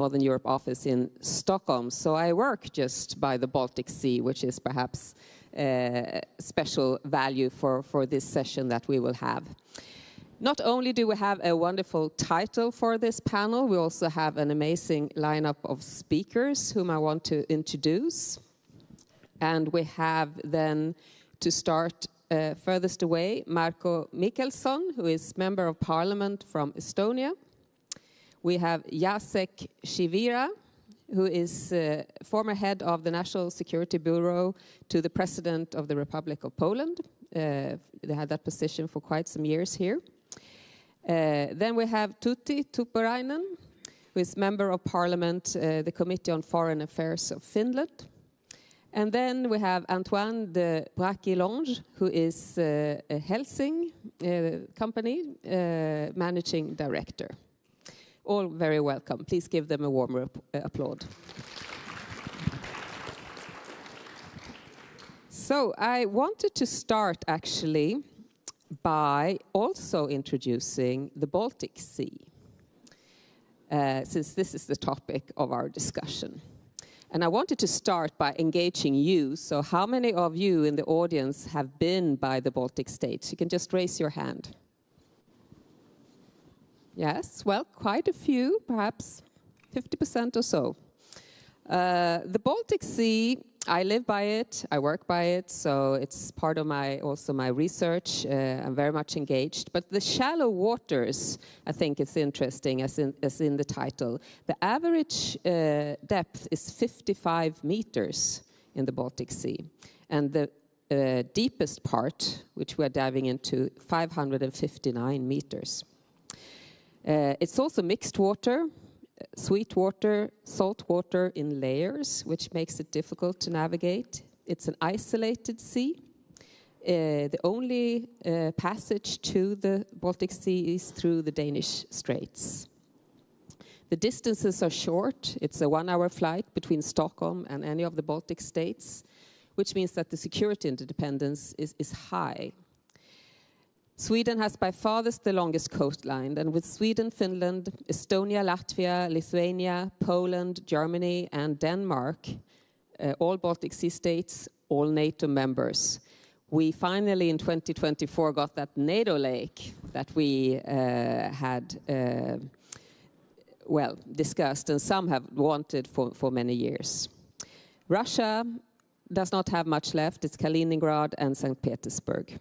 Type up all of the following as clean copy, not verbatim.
Northern Europe office in Stockholm. So I work just by the Baltic Sea, which is perhaps special value for this session that we will have. Not only do we have a wonderful title for this panel, we also have an amazing lineup of speakers whom I want to introduce. And we have then, to start furthest away, Marko Mihkelson, who is Member of Parliament from Estonia. We have Jacek Siewiera, who is former head of the National Security Bureau to the President of the Republic of Poland. They had that position for quite some years here. Then we have Tuppurainen, who is Member of Parliament, the Committee on Foreign Affairs of Finland. And then we have Antoine de Braquillange, who is a Helsing company managing director. All very welcome. Please give them a warm applause. So I wanted to start actually by also introducing the Baltic Sea, since this is the topic of our discussion. And I wanted to start by engaging you. So how many of you in the audience have been by the Baltic states? You can just raise your hand. Yes, well, quite a few, perhaps 50% or so. The Baltic Sea, I live by it, I work by it, so it's part of also my research. I'm very much engaged. But the shallow waters, I think it's interesting, as in the title. The average depth is 55 meters in the Baltic Sea. And the deepest part, which we're diving into, 559 meters. It's also mixed water, sweet water, salt water in layers, which makes it difficult to navigate. It's an isolated sea. The only passage to the Baltic Sea is through the Danish Straits. The distances are short. It's a 1-hour flight between Stockholm and any of the Baltic states, which means that the security interdependence is high. Sweden has by far the longest coastline, and with Sweden, Finland, Estonia, Latvia, Lithuania, Poland, Germany, and Denmark, all Baltic Sea states, all NATO members, we finally in 2024 got that NATO lake that we had, discussed, and some have wanted for many years. Russia does not have much left. It's Kaliningrad and St. Petersburg.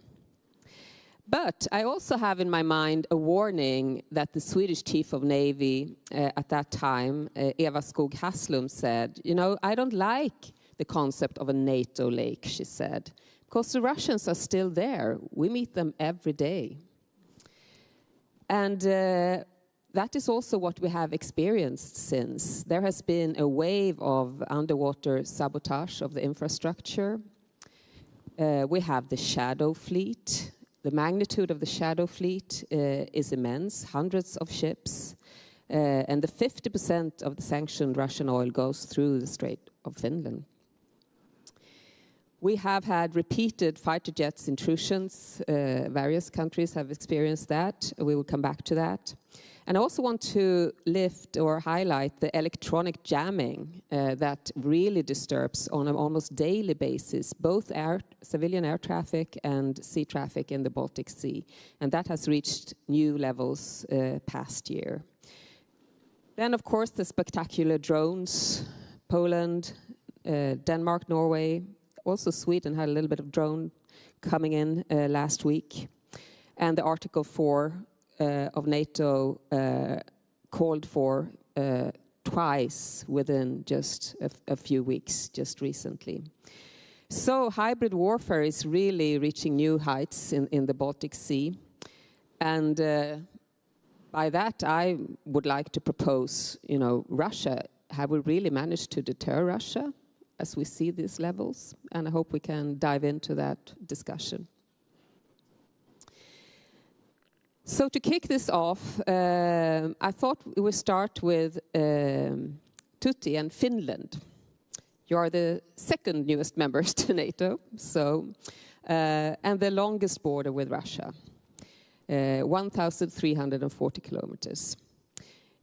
But I also have in my mind a warning that the Swedish Chief of Navy at that time, Eva Skog Haslum, said, you know, I don't like the concept of a NATO lake, she said, because the Russians are still there. We meet them every day. And that is also what we have experienced since. There has been a wave of underwater sabotage of the infrastructure. We have the shadow fleet. The magnitude of the shadow fleet is immense, hundreds of ships, and the 50% of the sanctioned Russian oil goes through the Strait of Finland. We have had repeated fighter jets intrusions. Various countries have experienced that. We will come back to that. And I also want to lift or highlight the electronic jamming that really disturbs on an almost daily basis both civilian air traffic and sea traffic in the Baltic Sea. And that has reached new levels past year. Then, of course, the spectacular drones. Poland, Denmark, Norway, also Sweden had a little bit of drone coming in last week. And the Article 4 of NATO called for twice within just a few weeks, just recently. So hybrid warfare is really reaching new heights in the Baltic Sea. And by that, I would like to propose, you know, Russia, have we really managed to deter Russia as we see these levels? And I hope we can dive into that discussion. So to kick this off, I thought we would start with Tytti and Finland. You are the second newest members to NATO, and the longest border with Russia, 1,340 kilometers.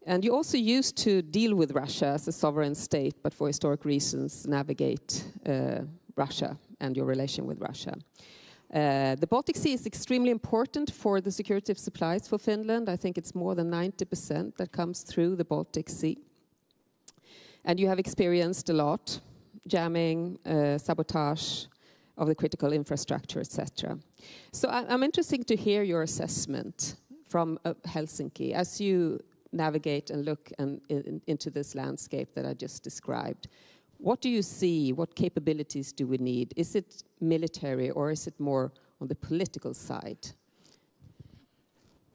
And you also used to deal with Russia as a sovereign state, but for historic reasons navigate Russia and your relation with Russia. The Baltic Sea is extremely important for the security of supplies for Finland. I think it's more than 90% that comes through the Baltic Sea. And you have experienced a lot, jamming, sabotage of the critical infrastructure, etc. So I'm interested to hear your assessment from Helsinki as you navigate and look into this landscape that I just described. What do you see? What capabilities do we need? Is it military or is it more on the political side?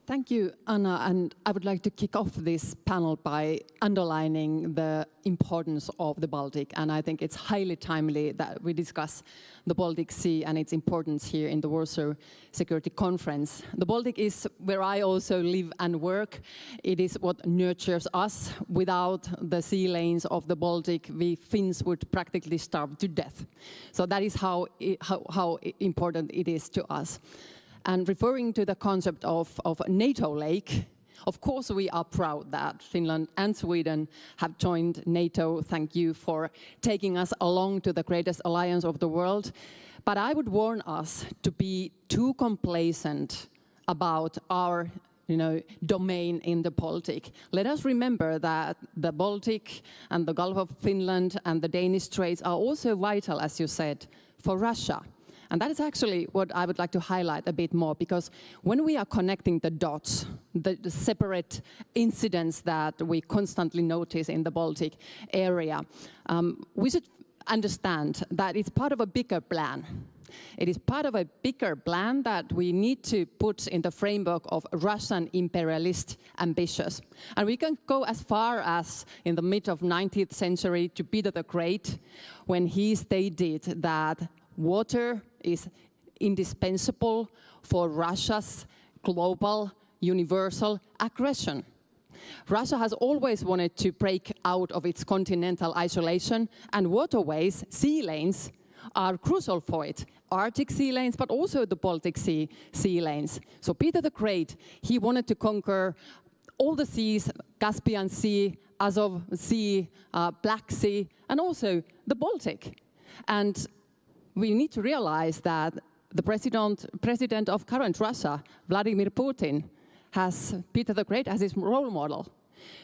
Thank you, Anna, and I would like to kick off this panel by underlining the importance of the Baltic, and I think it's highly timely that we discuss the Baltic Sea and its importance here in the Warsaw Security Conference. The Baltic is where I also live and work. It is what nurtures us. Without the sea lanes of the Baltic, we Finns would practically starve to death. So that is how important it is to us. And referring to the concept of NATO lake, of course we are proud that Finland and Sweden have joined NATO. Thank you for taking us along to the greatest alliance of the world. But I would warn us to be too complacent about our domain in the Baltic. Let us remember that the Baltic and the Gulf of Finland and the Danish Straits are also vital, as you said, for Russia. And that is actually what I would like to highlight a bit more, because when we are connecting the dots, the separate incidents that we constantly notice in the Baltic area, we should understand that it's part of a bigger plan. It is part of a bigger plan that we need to put in the framework of Russian imperialist ambitions. And we can go as far as in the mid of 19th century to Peter the Great, when he stated that water is indispensable for Russia's global, universal aggression. Russia has always wanted to break out of its continental isolation, and waterways, sea lanes, are crucial for it. Arctic sea lanes, but also the Baltic sea lanes. So Peter the Great, he wanted to conquer all the seas, Caspian Sea, Azov Sea, Black Sea, and also the Baltic. And we need to realize that the president of current Russia, Vladimir Putin, has Peter the Great as his role model.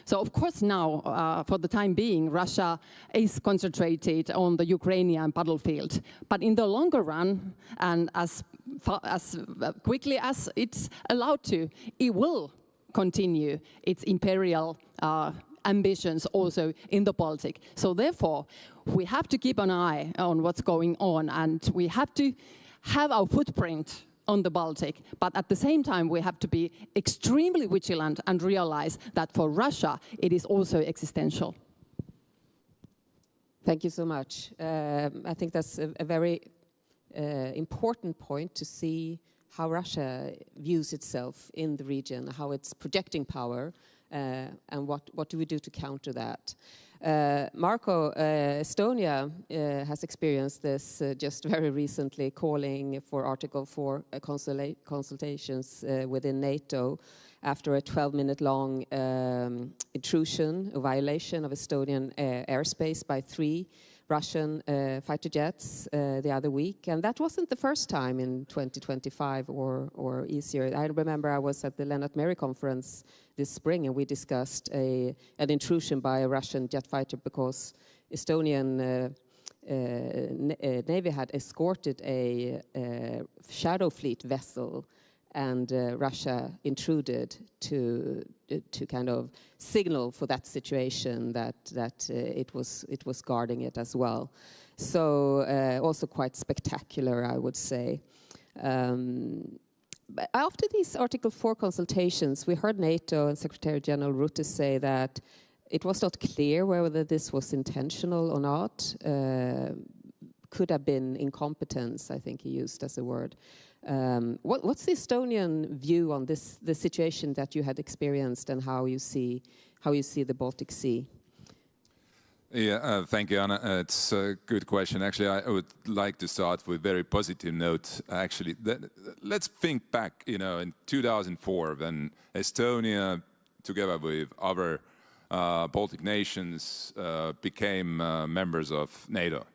So of course now, for the time being, Russia is concentrated on the Ukrainian battlefield. But in the longer run, and as quickly as it's allowed to, it will continue its imperial ambitions also in the Baltic. So therefore, we have to keep an eye on what's going on, and we have to have our footprint on the Baltic. But at the same time, we have to be extremely vigilant and realize that for Russia, it is also existential. Thank you so much. I think that's a very important point to see how Russia views itself in the region, how it's projecting power, and what do we do to counter that. Marko, Estonia has experienced this just very recently, calling for Article 4 consultations within NATO after a 12-minute long intrusion, a violation of Estonian airspace by 3 Russian fighter jets the other week. And that wasn't the first time in 2025 or easier. I remember I was at the Lennart Meri conference this spring, and we discussed an intrusion by a Russian jet fighter because Estonian Navy had escorted a shadow fleet vessel, and Russia intruded to kind of signal for that situation that it was guarding it as well. So also quite spectacular, I would say. But after these Article 4 consultations, we heard NATO and Secretary General Rutte say that it was not clear whether this was intentional or not. Could have been incompetence, I think he used as a word. What's the Estonian view on the situation that you had experienced, and how you see the Baltic Sea? Yeah, thank you, Anna. It's a good question. Actually, I would like to start with a very positive note. Actually, let's think back, in 2004, when Estonia, together with other Baltic nations became members of NATO.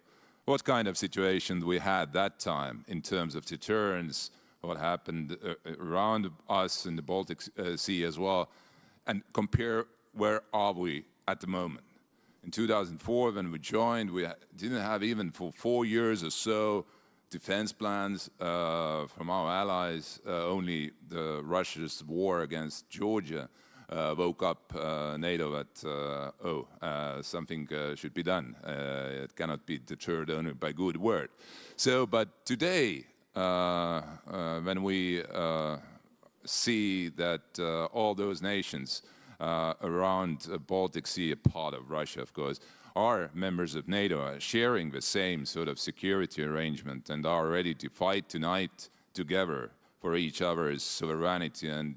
What kind of situation we had that time in terms of deterrence, what happened around us in the Baltic Sea as well, and compare where are we at the moment. In 2004, when we joined, we didn't have even for 4 years or so defense plans from our allies. Only Russia's war against Georgia woke up NATO that, something should be done. It cannot be deterred only by good word. So, but today, when we see that all those nations around the Baltic Sea, a part of Russia, of course, are members of NATO, are sharing the same sort of security arrangement and are ready to fight tonight together for each other's sovereignty and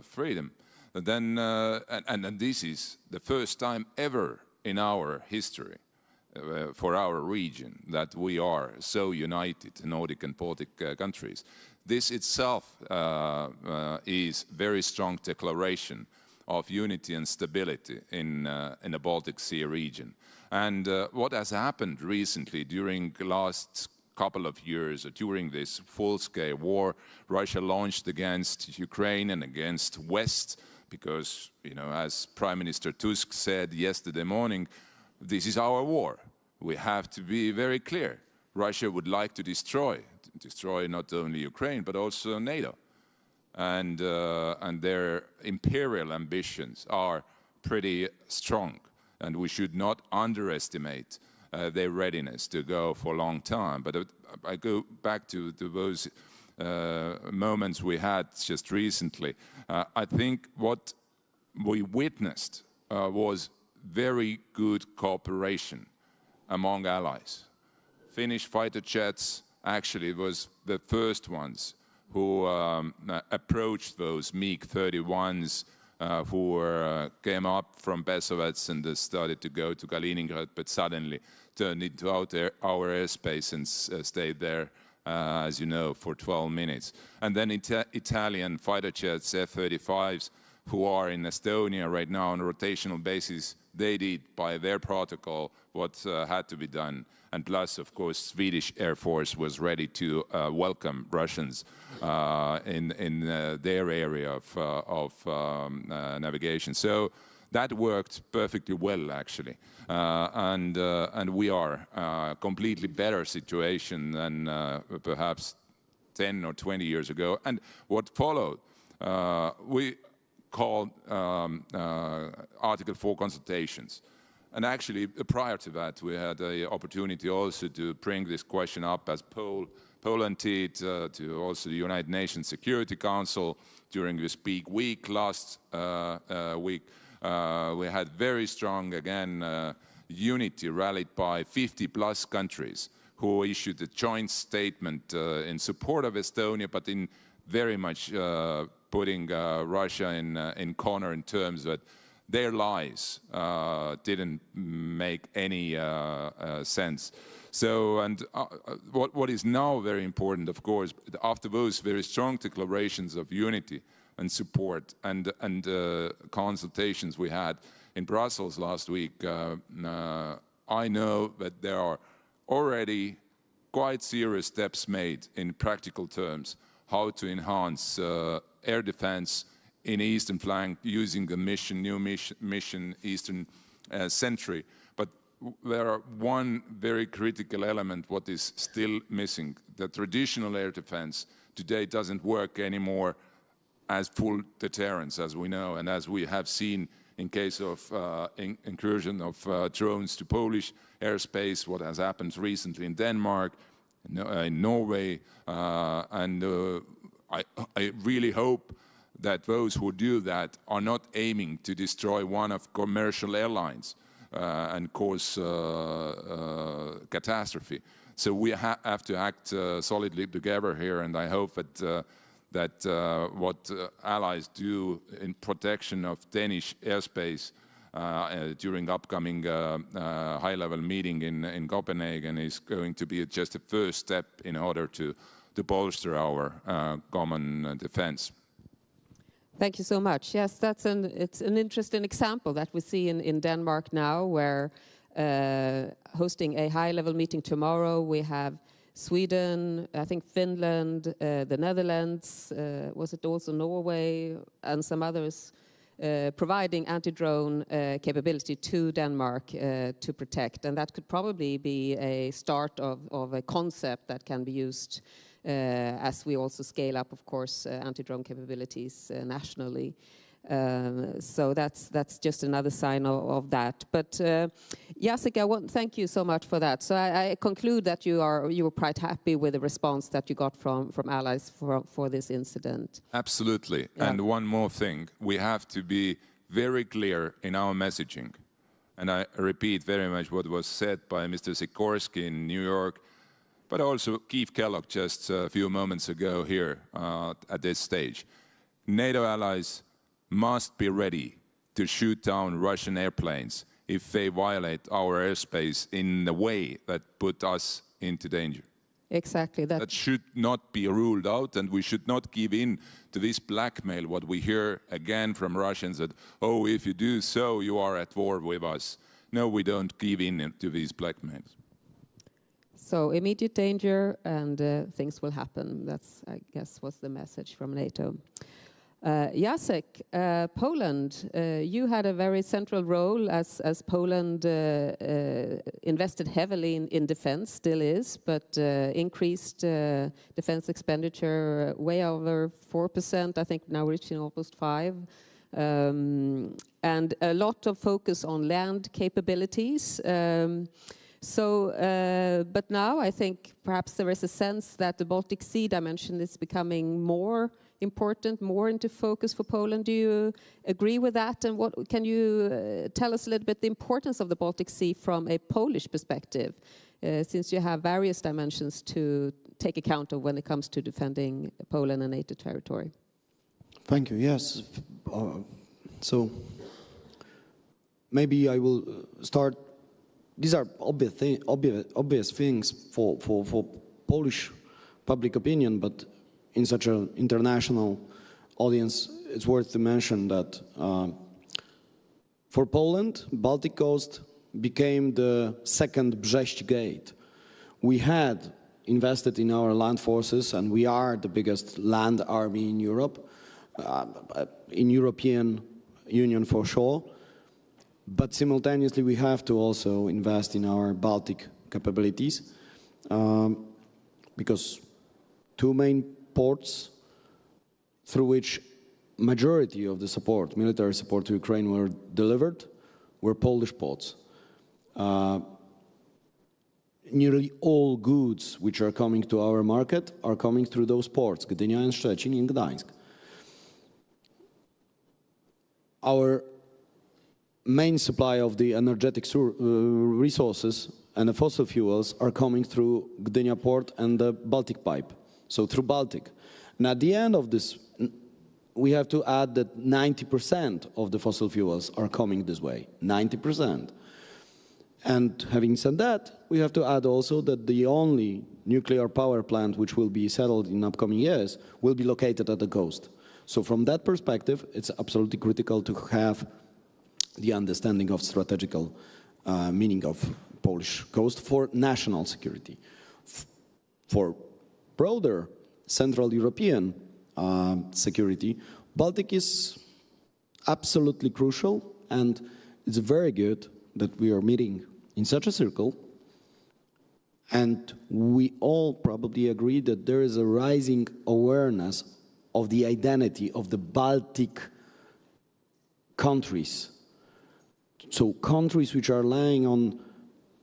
freedom. Then, and this is the first time ever in our history for our region that we are so united, Nordic and Baltic countries. This itself is very strong declaration of unity and stability in the Baltic Sea region. And what has happened recently during the last couple of years, during this full-scale war Russia launched against Ukraine and against West, because, you know, as Prime Minister Tusk said yesterday morning, this is our war. We have to be very clear. Russia would like to destroy not only Ukraine, but also NATO. And their imperial ambitions are pretty strong. And we should not underestimate their readiness to go for a long time. But I go back to those moments we had just recently. I think what we witnessed was very good cooperation among allies. Finnish fighter jets actually was the first ones who approached those MiG-31s who came up from Besovets and started to go to Kaliningrad, but suddenly turned into our airspace and stayed there, as you know, for 12 minutes. And then Italian fighter jets, F-35s, who are in Estonia right now on a rotational basis, they did by their protocol what had to be done. And plus, of course, Swedish Air Force was ready to welcome Russians in their area of navigation. So that worked perfectly well, actually. And we are a completely better situation than perhaps 10 or 20 years ago. And what followed, we called Article 4 consultations. And actually, prior to that, we had the opportunity also to bring this question up as Poland did to also the United Nations Security Council during this big week last week. We had very strong, again, unity rallied by 50+ countries who issued a joint statement in support of Estonia, but in very much putting Russia in corner in terms that their lies didn't make any sense. So, and what is now very important, of course, after those very strong declarations of unity and support and consultations we had in Brussels last week, I know that there are already quite serious steps made in practical terms how to enhance air defense in the eastern flank using the new mission Eastern Sentry. But there are one very critical element what is still missing. The traditional air defense today doesn't work anymore as full deterrence, as we know, and as we have seen in case of incursion of drones to Polish airspace, what has happened recently in Denmark, in Norway, and I really hope that those who do that are not aiming to destroy one of commercial airlines and cause catastrophe. So we have to act solidly together here, and I hope that what allies do in protection of Danish airspace during upcoming high-level meeting in Copenhagen is going to be just a first step in order to bolster our common defense. Thank you so much. Yes, it's an interesting example that we see in Denmark now, where hosting a high-level meeting tomorrow, we have Sweden, I think Finland, the Netherlands, was it also Norway, and some others, providing anti-drone capability to Denmark to protect. And that could probably be a start of a concept that can be used as we also scale up, of course, anti-drone capabilities nationally. So that's just another sign of that. But Jacek, I want to thank you so much for that. So I conclude that you were quite happy with the response that you got from allies for this incident. Absolutely. Yeah. And one more thing, we have to be very clear in our messaging. And I repeat very much what was said by Mr. Sikorsky in New York, but also Keith Kellogg just a few moments ago here at this stage. NATO allies must be ready to shoot down Russian airplanes if they violate our airspace in a way that put us into danger. Exactly. That should not be ruled out, and we should not give in to this blackmail, what we hear again from Russians, that, oh, if you do so, you are at war with us. No, we don't give in to these blackmails. So immediate danger and things will happen. That's, I guess, was the message from NATO. Jacek, Poland, you had a very central role as Poland invested heavily in defense, still is, but increased defense expenditure way over 4%, I think now reaching almost 5%. And a lot of focus on land capabilities. But now I think perhaps there is a sense that the Baltic Sea dimension is becoming more important, more into focus for Poland. Do you agree with that? And what can you tell us a little bit the importance of the Baltic Sea from a Polish perspective, since you have various dimensions to take account of when it comes to defending Poland and NATO territory? Thank you. Yes. So maybe I will start. These are obvious things for Polish public opinion, but in such an international audience, it's worth to mention that for Poland, Baltic coast became the second Brześć Gate. We had invested in our land forces, and we are the biggest land army in Europe, in European Union for sure. But simultaneously, we have to also invest in our Baltic capabilities, because two main ports through which majority of the support, military support to Ukraine were delivered, were Polish ports. Nearly all goods which are coming to our market are coming through those ports, Gdynia and Szczecin and Gdańsk. Our main supply of the energetic resources and the fossil fuels are coming through Gdynia port and the Baltic pipe, so through Baltic. And at the end of this, we have to add that 90% of the fossil fuels are coming this way, 90%. And having said that, we have to add also that the only nuclear power plant which will be settled in upcoming years will be located at the coast. So from that perspective, it's absolutely critical to have the understanding of strategical meaning of Polish coast for national security. For broader Central European security, Baltic is absolutely crucial, and it's very good that we are meeting in such a circle, and we all probably agree that there is a rising awareness of the identity of the Baltic countries. So countries which are lying on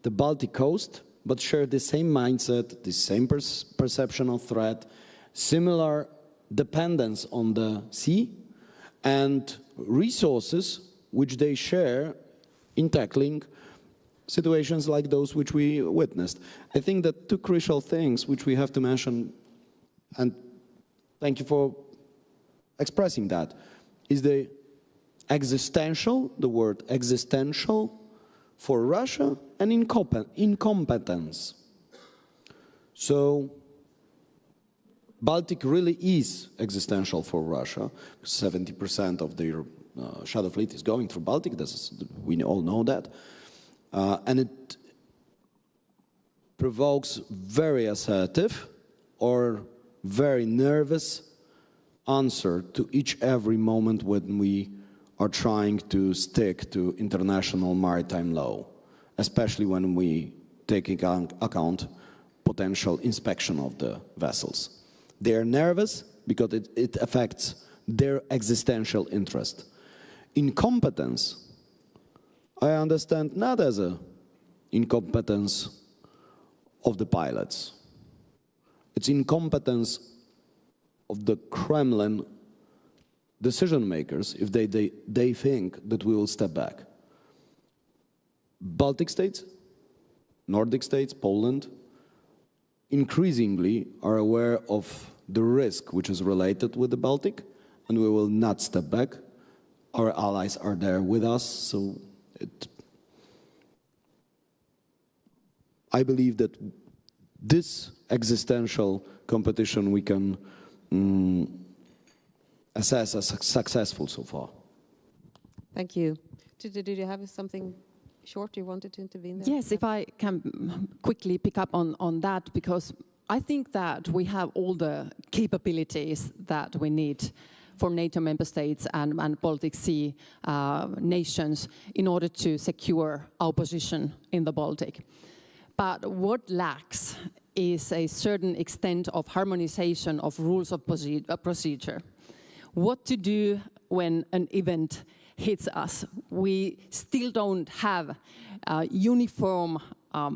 the Baltic coast, but share the same mindset, the same perception of threat, similar dependence on the sea, and resources which they share in tackling situations like those which we witnessed. I think that two crucial things which we have to mention, and thank you for expressing that, is the existential, the word existential for Russia, and incompetence. So Baltic really is existential for Russia. 70% of their shadow fleet is going through Baltic. We all know that. And it provokes very assertive or very nervous answer to every moment when we are trying to stick to international maritime law, especially when we take into account potential inspection of the vessels. They are nervous because it affects their existential interest. Incompetence, I understand not as an incompetence of the pilots. It's incompetence of the Kremlin decision makers if they think that we will step back. Baltic states, Nordic states, Poland, increasingly are aware of the risk which is related with the Baltic, and we will not step back. Our allies are there with us, so I believe that this existential competition we can assess as successful so far. Thank you. Did you have something short you wanted to intervene there? Yes, if I can quickly pick up on that, because I think that we have all the capabilities that we need for NATO member states and Baltic Sea nations in order to secure our position in the Baltic. But what lacks is a certain extent of harmonization of rules of procedure. What to do when an event hits us. We still don't have a uniform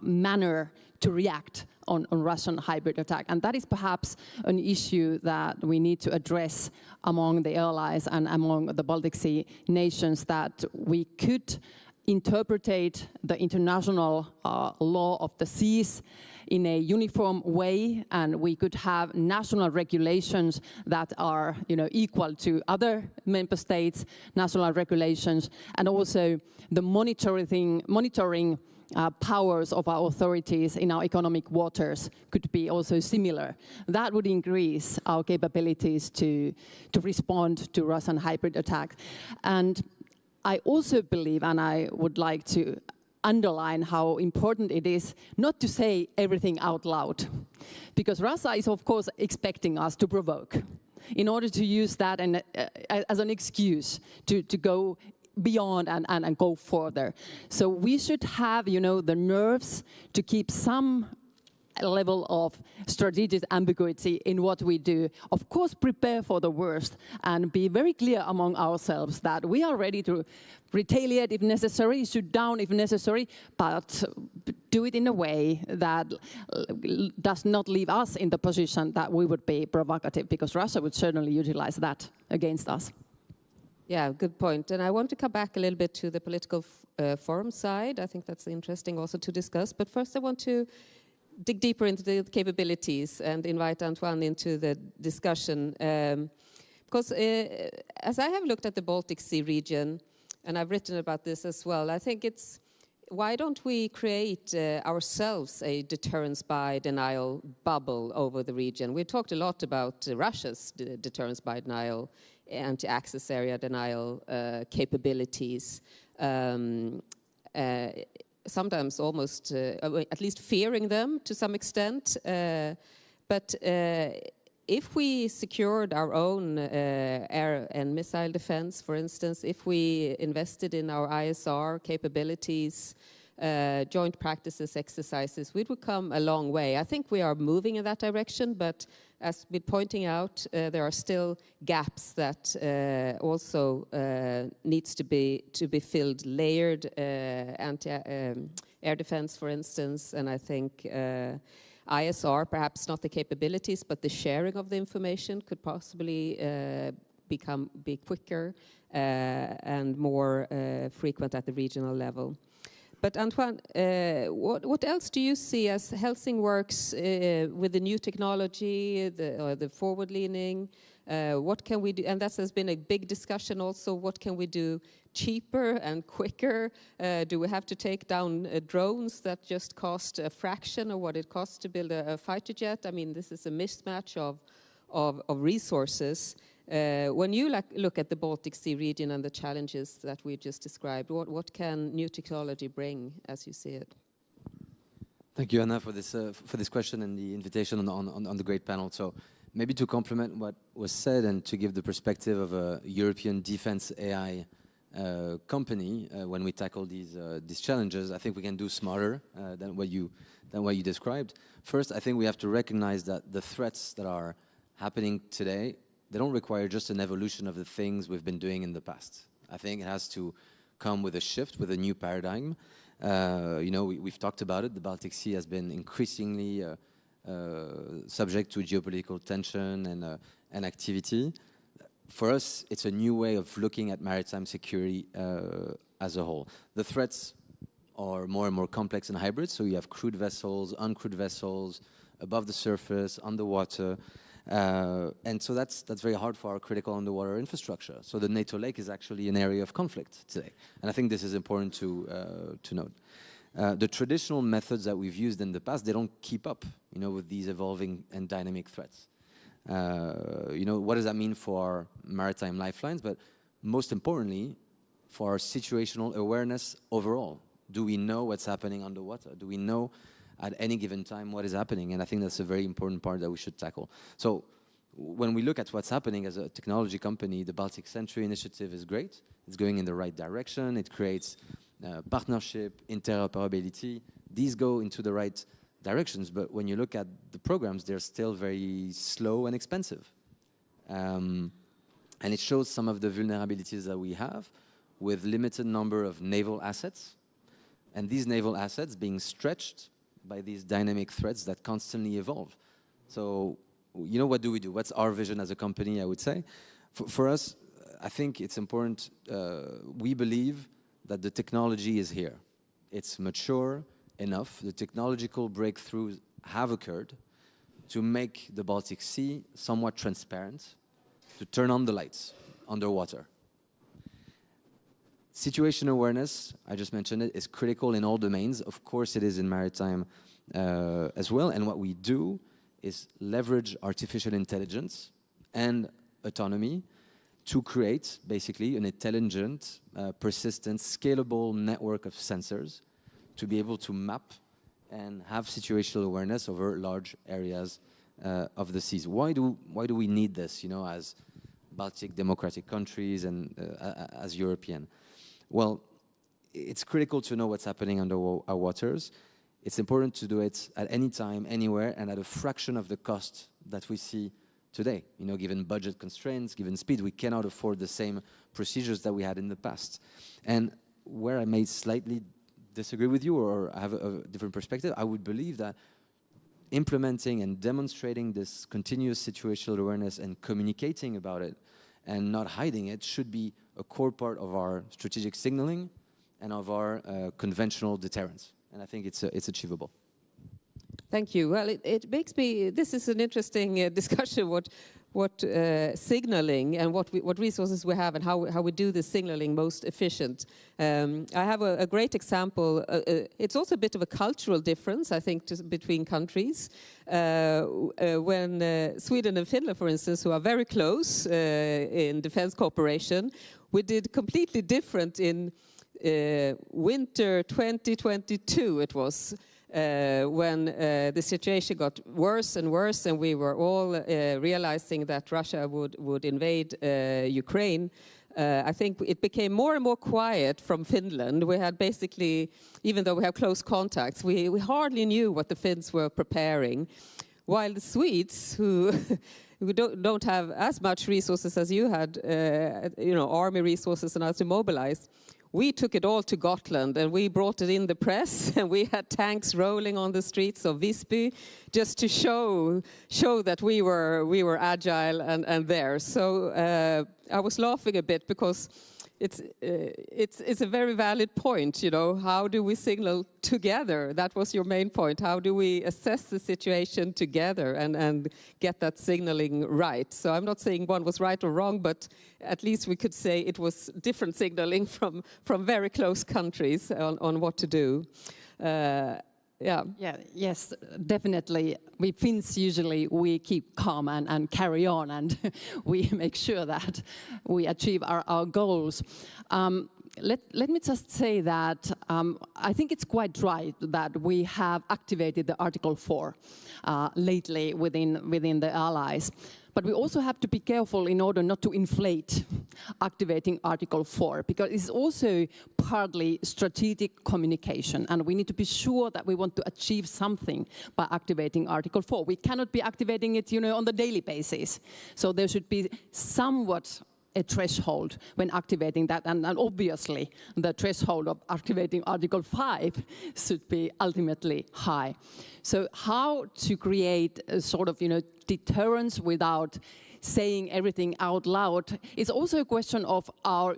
manner to react on Russian hybrid attack. And that is perhaps an issue that we need to address among the allies and among the Baltic Sea nations, that we could interpret the international law of the seas in a uniform way, and we could have national regulations that are, equal to other member states' national regulations, and also the monitoring powers of our authorities in our economic waters could be also similar. That would increase our capabilities to respond to Russian hybrid attack. And I also believe, and I would like to underline how important it is not to say everything out loud, because Russia is of course expecting us to provoke in order to use that as an excuse to go beyond and go further. So we should have, the nerves to keep some level of strategic ambiguity in what we do. Of course, prepare for the worst and be very clear among ourselves that we are ready to retaliate if necessary, shoot down if necessary, but do it in a way that does not leave us in the position that we would be provocative, because Russia would certainly utilize that against us. Yeah, good point. And I want to come back a little bit to the political forum side. I think that's interesting also to discuss. But first I want to dig deeper into the capabilities and invite Antoine into the discussion. Because as I have looked at the Baltic Sea region, and I've written about this as well, I think it's, why don't we create ourselves a deterrence by denial bubble over the region? We talked a lot about Russia's deterrence by denial, anti-access area denial capabilities. Sometimes almost, at least fearing them to some extent. But if we secured our own air and missile defense, for instance, if we invested in our ISR capabilities, joint practices, exercises, we would come a long way. I think we are moving in that direction, but as we're pointing out, there are still gaps that also needs to be filled. Layered anti-air defense, for instance, and I think ISR, perhaps not the capabilities, but the sharing of the information could possibly be quicker and more frequent at the regional level. But Antoine, what else do you see as Helsing works with the new technology, the forward-leaning? What can we do? And that has been a big discussion also. What can we do cheaper and quicker? Do we have to take down drones that just cost a fraction of what it costs to build a fighter jet? I mean, this is a mismatch of resources. When you look at the Baltic Sea region and the challenges that we just described, what can new technology bring as you see it? Thank you, Anna, for this question and the invitation on the great panel. So maybe to complement what was said and to give the perspective of a European defense AI company when we tackle these challenges, I think we can do smarter than what you described. First, I think we have to recognize that the threats that are happening today, they don't require just an evolution of the things we've been doing in the past. I think it has to come with a shift, with a new paradigm. You know, we've talked about it. The Baltic Sea has been increasingly subject to geopolitical tension and activity. For us, it's a new way of looking at maritime security as a whole. The threats are more and more complex and hybrid, so you have crewed vessels, uncrewed vessels, above the surface, underwater. And so that's very hard for our critical underwater infrastructure. So the NATO lake is actually an area of conflict today. And I think this is important to note. The traditional methods that we've used in the past, they don't keep up, you know, with these evolving and dynamic threats. You know, what does that mean for our maritime lifelines? But most importantly, for our situational awareness overall. Do we know what's happening underwater? Do we know at any given time what is happening? And I think that's a very important part that we should tackle. So when we look at what's happening as a technology company, the Baltic Century Initiative is great. It's going in the right direction. It creates partnership, interoperability. These go into the right directions, but when you look at the programs, they're still very slow and expensive. And it shows some of the vulnerabilities that we have with limited number of naval assets, and these naval assets being stretched by these dynamic threats that constantly evolve. So, you know, what do we do? What's our vision as a company, I would say? For us, I think it's important, we believe that the technology is here. It's mature enough, the technological breakthroughs have occurred to make the Baltic Sea somewhat transparent, to turn on the lights underwater. Situation awareness, I just mentioned it, is critical in all domains. Of course it is in maritime as well, and what we do is leverage artificial intelligence and autonomy to create basically an intelligent, persistent, scalable network of sensors to be able to map and have situational awareness over large areas of the seas. Why do we need this, you know, as Baltic democratic countries and as European? Well, it's critical to know what's happening under our waters. It's important to do it at any time, anywhere, and at a fraction of the cost that we see today. You know, given budget constraints, given speed, we cannot afford the same procedures that we had in the past. And where I may slightly disagree with you or have a different perspective, I would believe that implementing and demonstrating this continuous situational awareness and communicating about it and not hiding it should be a core part of our strategic signaling and of our conventional deterrence. And I think it's achievable. Thank you. Well, it makes me, this is an interesting discussion, what signaling and what resources we have and how we do the signaling most efficient. I have a great example. It's also a bit of a cultural difference, I think, between countries. When Sweden and Finland, for instance, who are very close in defense cooperation, we did completely different in winter 2022, it was. When the situation got worse and worse, and we were all realizing that Russia would invade Ukraine, I think it became more and more quiet from Finland. We had basically, even though we have close contacts, we hardly knew what the Finns were preparing. While the Swedes, who don't have as much resources as you had, you know, army resources and how to mobilize, we took it all to Gotland and we brought it in the press and we had tanks rolling on the streets of Visby just to show that we were agile and there. So I was laughing a bit because it's a very valid point, you know. How do we signal together? That was your main point. How do we assess the situation together and get that signaling right? So I'm not saying one was right or wrong, but at least we could say it was different signaling from very close countries on what to do. Yeah. Yeah, yes, definitely. We Finns usually we keep calm and carry on, and we make sure that we achieve our goals. Let me just say that I think it's quite right that we have activated the Article 4 lately within the allies. But we also have to be careful in order not to inflate activating Article 4, because it's also partly strategic communication, and we need to be sure that we want to achieve something by activating Article 4. We cannot be activating it, on the daily basis. So there should be somewhat a threshold when activating that, and obviously the threshold of activating Article 5 should be ultimately high. So how to create a sort of deterrence without saying everything out loud is also a question of our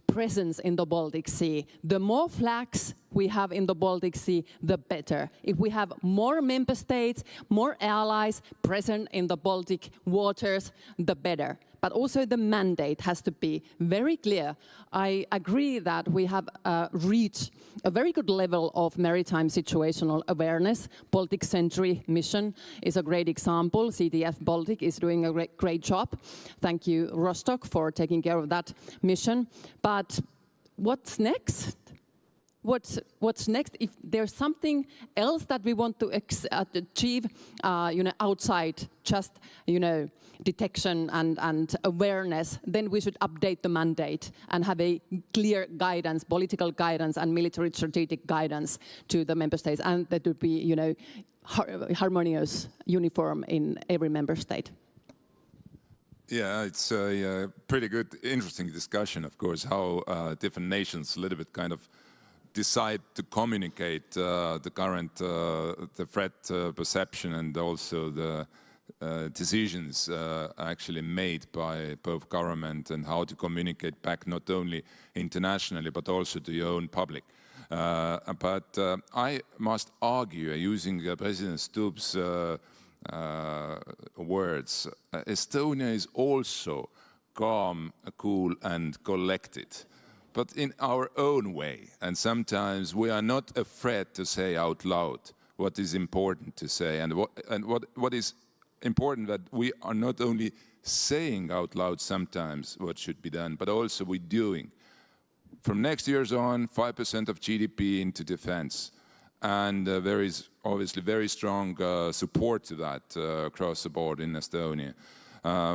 presence in the Baltic Sea. The more flags we have in the Baltic Sea, the better. If we have more member states, more allies present in the Baltic waters, the better. But also the mandate has to be very clear. I agree that we have reached a very good level of maritime situational awareness. Baltic Sentry mission is a great example. CTF Baltic is doing a great job. Thank you, Rostock, for taking care of that mission. But what's next? What's next? If there's something else that we want to achieve, outside just, detection and awareness, then we should update the mandate and have a clear guidance, political guidance and military strategic guidance to the member states, and that would be, harmonious, uniform in every member state. Yeah, it's a pretty good, interesting discussion, of course, how different nations a little bit kind of decide to communicate the current the threat perception and also the decisions actually made by both government, and how to communicate back not only internationally but also to your own public. But I must argue, using President Stubb's words, Estonia is also calm, cool and collected, but in our own way. And sometimes we are not afraid to say out loud what is important to say, and what is important, that we are not only saying out loud sometimes what should be done, but also we're doing. From next year's on, 5% of GDP into defense. And there is obviously very strong support to that across the board in Estonia.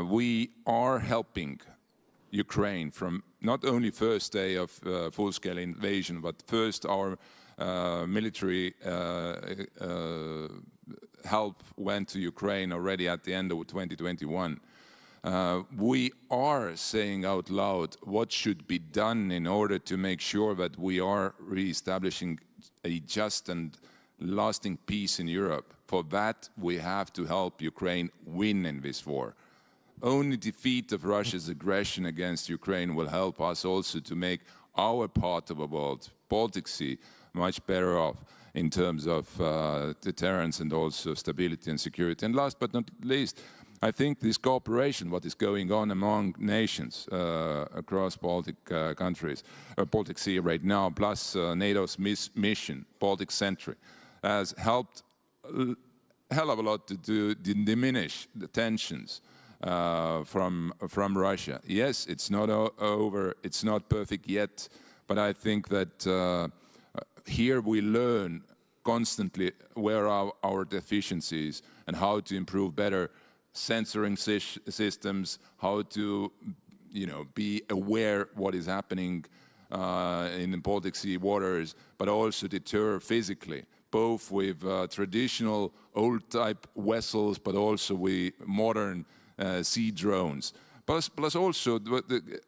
We are helping Ukraine from not only first day of full-scale invasion, but first our military help went to Ukraine already at the end of 2021. We are saying out loud what should be done in order to make sure that we are re-establishing a just and lasting peace in Europe. For that, we have to help Ukraine win in this war. Only defeat of Russia's aggression against Ukraine will help us also to make our part of the world, Baltic Sea, much better off in terms of deterrence and also stability and security. And last but not least, I think this cooperation, what is going on among nations across Baltic countries, Baltic Sea right now, plus NATO's mission, Baltic Sentry, has helped a hell of a lot to diminish the tensions from Russia. Yes, it's not over, it's not perfect yet, but I think that here we learn constantly where are our deficiencies and how to improve better censoring systems, how to be aware what is happening in the Baltic Sea waters, but also deter physically, both with traditional old-type vessels, but also with modern sea drones. Plus also the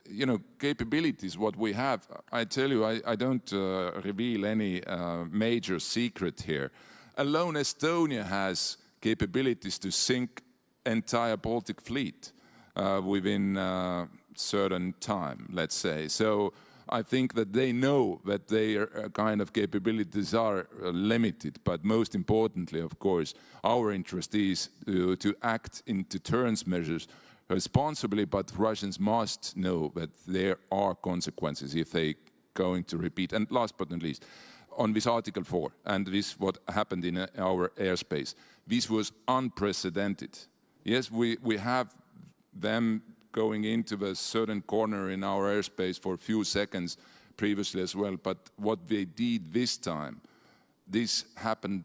capabilities what we have. I tell you, I don't reveal any major secret here. Alone Estonia has capabilities to sink entire Baltic fleet within a certain time, let's say. So I think that they know that their kind of capabilities are limited, but most importantly, of course, our interest is to act in deterrence measures responsibly, but Russians must know that there are consequences if they going to repeat. And last but not least, on this Article 4 and this what happened in our airspace. This was unprecedented. Yes, we have them going into a certain corner in our airspace for a few seconds previously as well, but what they did this time, this happened,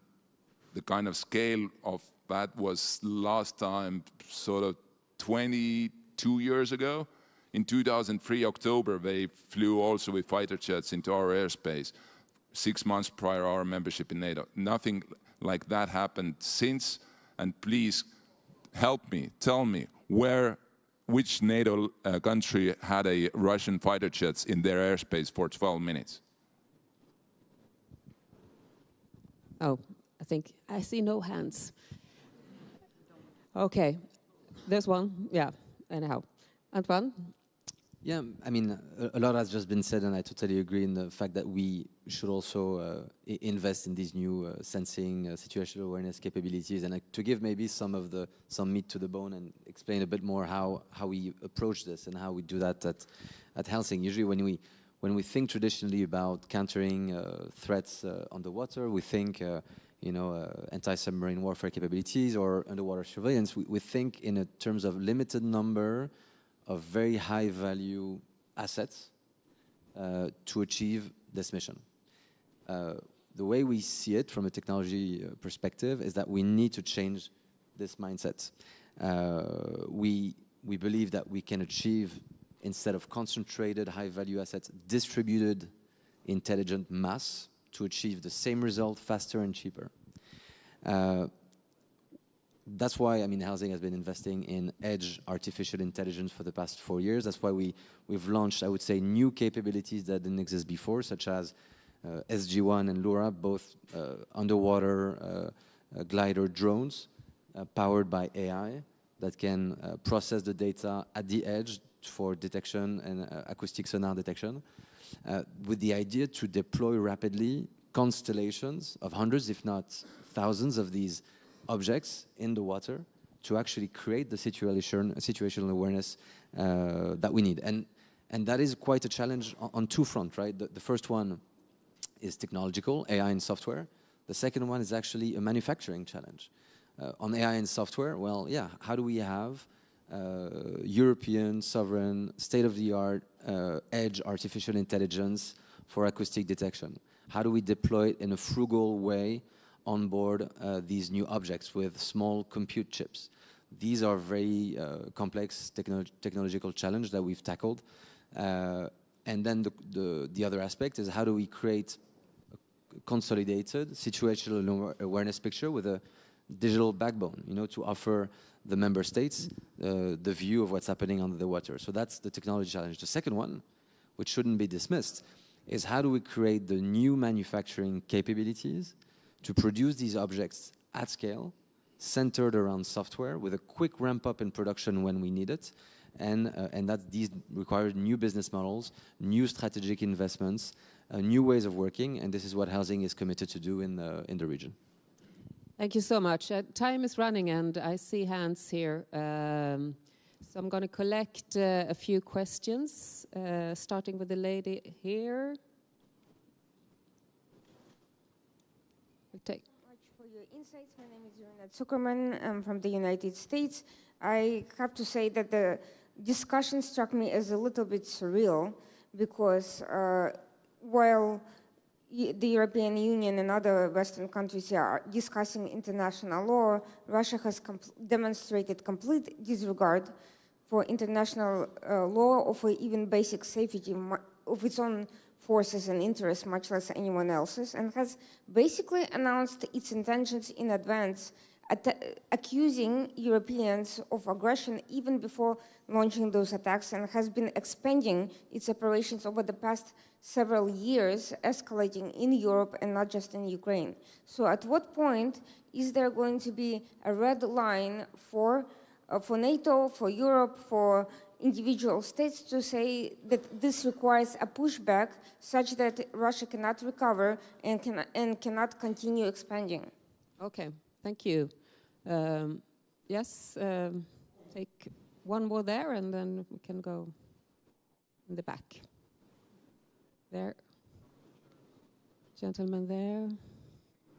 the kind of scale of that was last time sort of 22 years ago. In 2003, October, they flew also with fighter jets into our airspace, 6 months prior our membership in NATO. Nothing like that happened since, and please help me, tell me, which NATO country had a Russian fighter jets in their airspace for 12 minutes? Oh, I think I see no hands. Okay, there's one. Yeah, anyhow. Antoine? Yeah, I mean, a lot has just been said, and I totally agree in the fact that we should also invest in these new sensing, situational awareness capabilities, and to give maybe some meat to the bone and explain a bit more how we approach this and how we do that at Helsing. Usually, when we think traditionally about countering threats on the water, we think anti-submarine warfare capabilities or underwater surveillance. We think in terms of limited number of very high value assets to achieve this mission. The way we see it from a technology perspective is that we need to change this mindset. We believe that we can achieve, instead of concentrated high value assets, distributed intelligent mass to achieve the same result faster and cheaper. That's why, I mean, Helsing has been investing in edge artificial intelligence for the past 4 years. That's why we've launched, I would say, new capabilities that didn't exist before, such as SG-1 and Lura, both underwater glider drones powered by AI that can process the data at the edge for detection and acoustic sonar detection, with the idea to deploy rapidly constellations of hundreds, if not thousands, of these objects in the water to actually create the situational awareness that we need. And that is quite a challenge on two fronts, right? The first one is technological, AI and software. The second one is actually a manufacturing challenge. On AI and software, well, yeah, how do we have European, sovereign, state-of-the-art edge artificial intelligence for acoustic detection? How do we deploy it in a frugal way on board these new objects with small compute chips? These are very complex technological challenge that we've tackled. And then the other aspect is how do we create a consolidated situational awareness picture with a digital backbone, to offer the member states the view of what's happening under the water. So that's the technology challenge. The second one, which shouldn't be dismissed, is how do we create the new manufacturing capabilities to produce these objects at scale, centered around software, with a quick ramp up in production when we need it, and that these require new business models, new strategic investments, new ways of working, and this is what Helsing is committed to do in the region. Thank you so much. Time is running, and I see hands here. So I'm going to collect a few questions, starting with the lady here. Thank you much for your insights. My name is Irina Zuckerman. I'm from the United States. I have to say that the discussion struck me as a little bit surreal because while the European Union and other Western countries are discussing international law, Russia has demonstrated complete disregard for international law or for even basic safety of its own forces and interests, much less anyone else's, and has basically announced its intentions in advance, accusing Europeans of aggression even before launching those attacks, and has been expanding its operations over the past several years, escalating in Europe and not just in Ukraine. So at what point is there going to be a red line for NATO, for Europe, for individual states to say that this requires a pushback such that Russia cannot recover and cannot continue expanding? Okay, thank you. Yes, take one more there and then we can go in the back. There. Gentleman there.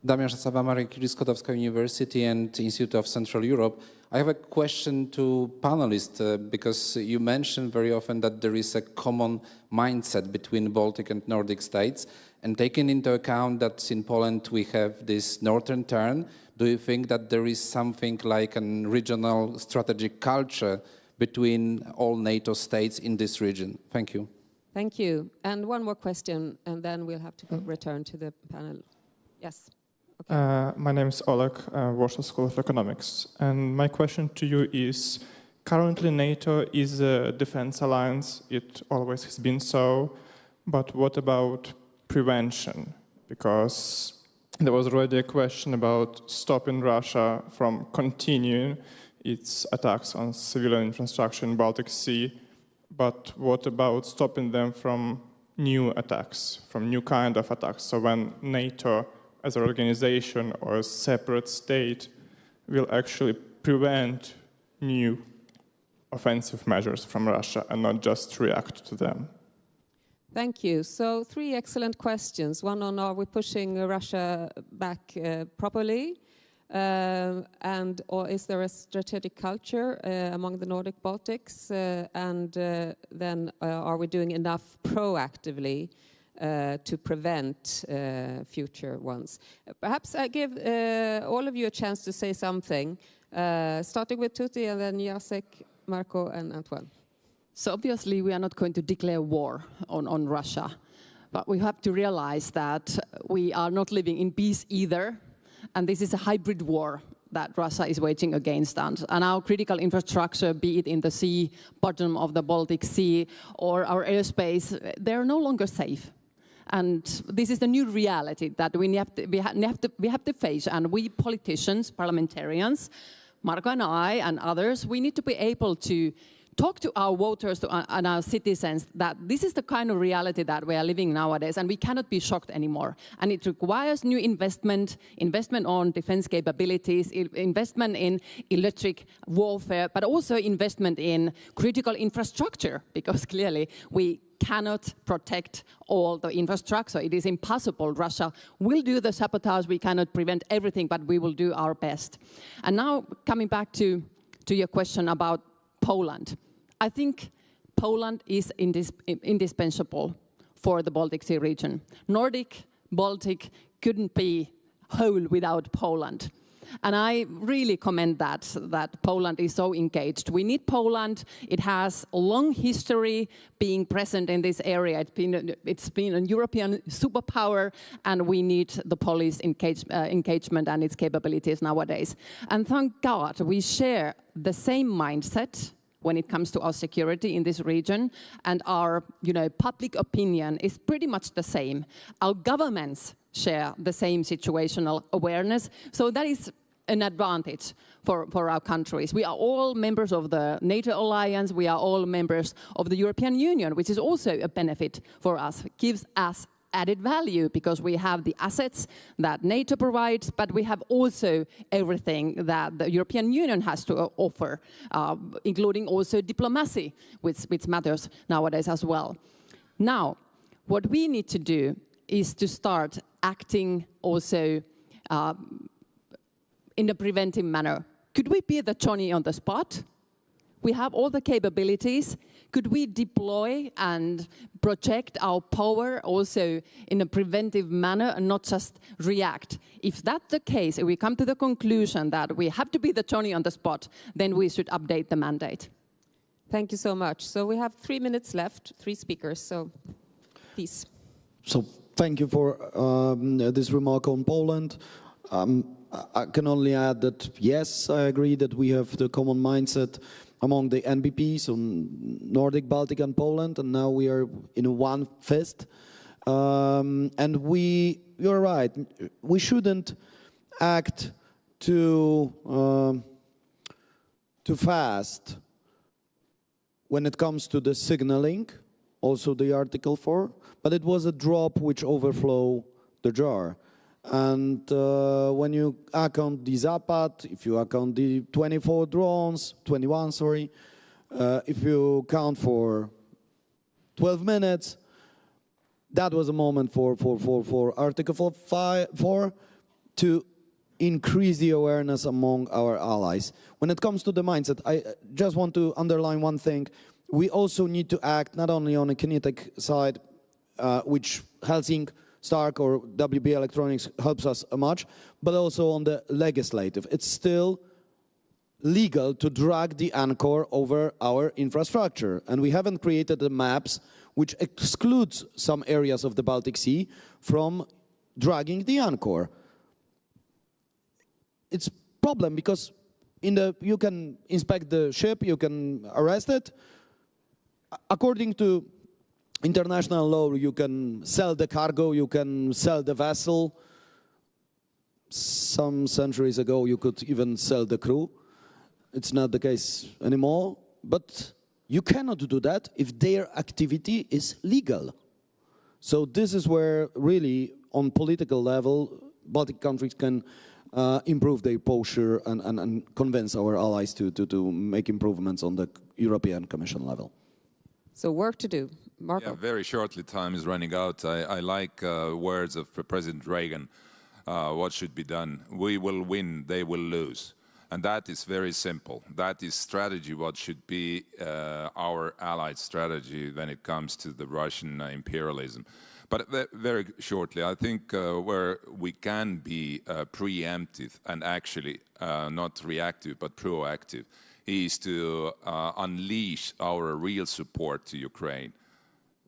Damian Szawa, Marie Curie Skłodowska University and Institute of Central Europe. I have a question to panelists because you mentioned very often that there is a common mindset between Baltic and Nordic states. And taking into account that in Poland we have this northern turn, do you think that there is something like a regional strategic culture between all NATO states in this region? Thank you. Thank you. And one more question, and then we'll have to return to the panel. Yes. Okay. My name is Oleg, Warsaw School of Economics. And my question to you is, currently NATO is a defense alliance. It always has been so. But what about prevention? Because there was already a question about stopping Russia from continuing its attacks on civilian infrastructure in Baltic Sea. But what about stopping them from new attacks, from new kind of attacks? So when NATO as an organization or a separate state will actually prevent new offensive measures from Russia and not just react to them. Thank you. So 3 excellent questions. One on, are we pushing Russia back properly? Or is there a strategic culture among the Nordic Baltics? Then are we doing enough proactively to prevent future ones? Perhaps I give all of you a chance to say something, starting with Tytti and then Jacek, Marko and Antoine. So obviously we are not going to declare war on Russia, but we have to realize that we are not living in peace either, and this is a hybrid war that Russia is waging against us. And our critical infrastructure, be it in the sea, bottom of the Baltic Sea, or our airspace, they're no longer safe. And this is the new reality that we have to face. And we politicians, parliamentarians, Marko and I and others, we need to be able to talk to our voters and our citizens that this is the kind of reality that we are living nowadays, and we cannot be shocked anymore. And it requires new investment on defense capabilities, investment in electric warfare, but also investment in critical infrastructure, because clearly we cannot protect all the infrastructure. It is impossible. Russia will do the sabotage. We cannot prevent everything, but we will do our best. And now coming back to your question about Poland. I think Poland is indispensable for the Baltic Sea region. Nordic, Baltic couldn't be whole without Poland. And I really commend that Poland is so engaged. We need Poland. It has a long history being present in this area. It's been a European superpower, and we need the Polish engagement and its capabilities nowadays. And thank God we share the same mindset when it comes to our security in this region, and our public opinion is pretty much the same. Our governments share the same situational awareness, so that is an advantage for our countries. We are all members of the NATO alliance, we are all members of the European Union, which is also a benefit for us. It gives us added value because we have the assets that NATO provides, but we have also everything that the European Union has to offer, including also diplomacy, which matters nowadays as well. Now, what we need to do is to start acting also in a preventive manner. Could we be the Johnny on the spot? We have all the capabilities. Could we deploy and project our power also in a preventive manner and not just react? If that's the case, if we come to the conclusion that we have to be the Johnny on the spot, then we should update the mandate. Thank you so much. So we have 3 minutes left, 3 speakers, so please. So thank you for this remark on Poland. I can only add that, yes, I agree that we have the common mindset among the NBPs on Nordic, Baltic and Poland, and now we are in one fist. And you're right, we shouldn't act too fast when it comes to the signaling, also the Article 4, but it was a drop which overflowed the jar. And when you account the Zapad, if you account the 21, sorry, if you count for 12 minutes, that was a moment for Article 4 to increase the awareness among our allies. When it comes to the mindset, I just want to underline one thing. We also need to act not only on the kinetic side, which Helsing, Stark or WB Electronics helps us much, but also on the legislative. It's still legal to drag the anchor over our infrastructure, and we haven't created the maps which excludes some areas of the Baltic Sea from dragging the anchor. It's a problem because you can inspect the ship, you can arrest it. According to international law, you can sell the cargo, you can sell the vessel. Some centuries ago, you could even sell the crew. It's not the case anymore, but you cannot do that if their activity is legal. So this is where really, on political level, Baltic countries can improve their posture and convince our allies to make improvements on the European Commission level. So work to do. Marko. Yeah, very shortly, time is running out. I like words of President Reagan, what should be done. We will win, they will lose. And that is very simple. That is strategy, what should be our allied strategy when it comes to the Russian imperialism. But very shortly, I think where we can be preemptive and actually not reactive but proactive is to unleash our real support to Ukraine.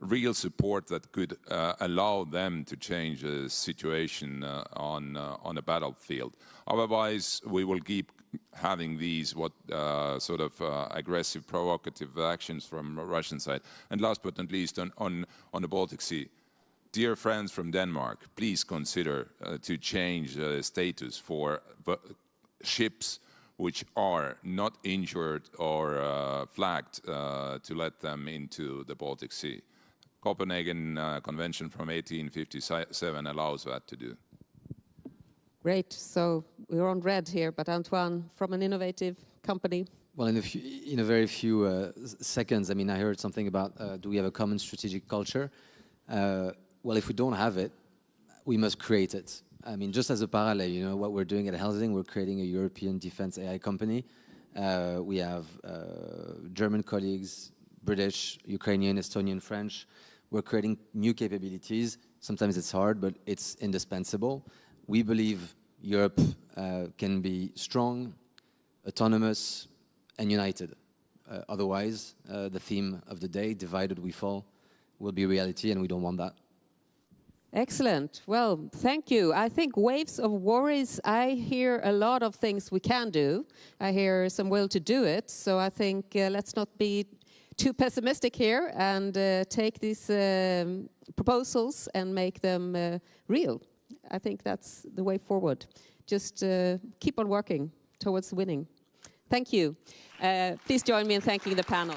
Real support that could allow them to change the situation on a battlefield. Otherwise, we will keep having these sort of aggressive, provocative actions from the Russian side. And last but not least, on the Baltic Sea, dear friends from Denmark, please consider to change status for ships which are not injured or flagged to let them into the Baltic Sea. Copenhagen Convention from 1857 allows that to do. Great. So we're on red here, but Antoine, from an innovative company. Well, in a very few seconds, I mean, I heard something about do we have a common strategic culture? Well, if we don't have it, we must create it. I mean, just as a parallel, you know, what we're doing at Helsing, we're creating a European defense AI company. We have German colleagues, British, Ukrainian, Estonian, French. We're creating new capabilities. Sometimes it's hard, but it's indispensable. We believe Europe can be strong, autonomous, and united. Otherwise, the theme of the day, divided we fall, will be reality, and we don't want that. Excellent. Well, thank you. I think waves of worries, I hear a lot of things we can do. I hear some will to do it. So I think let's not be too pessimistic here and take these proposals and make them real. I think that's the way forward. Just keep on working towards winning. Thank you. Please join me in thanking the panel.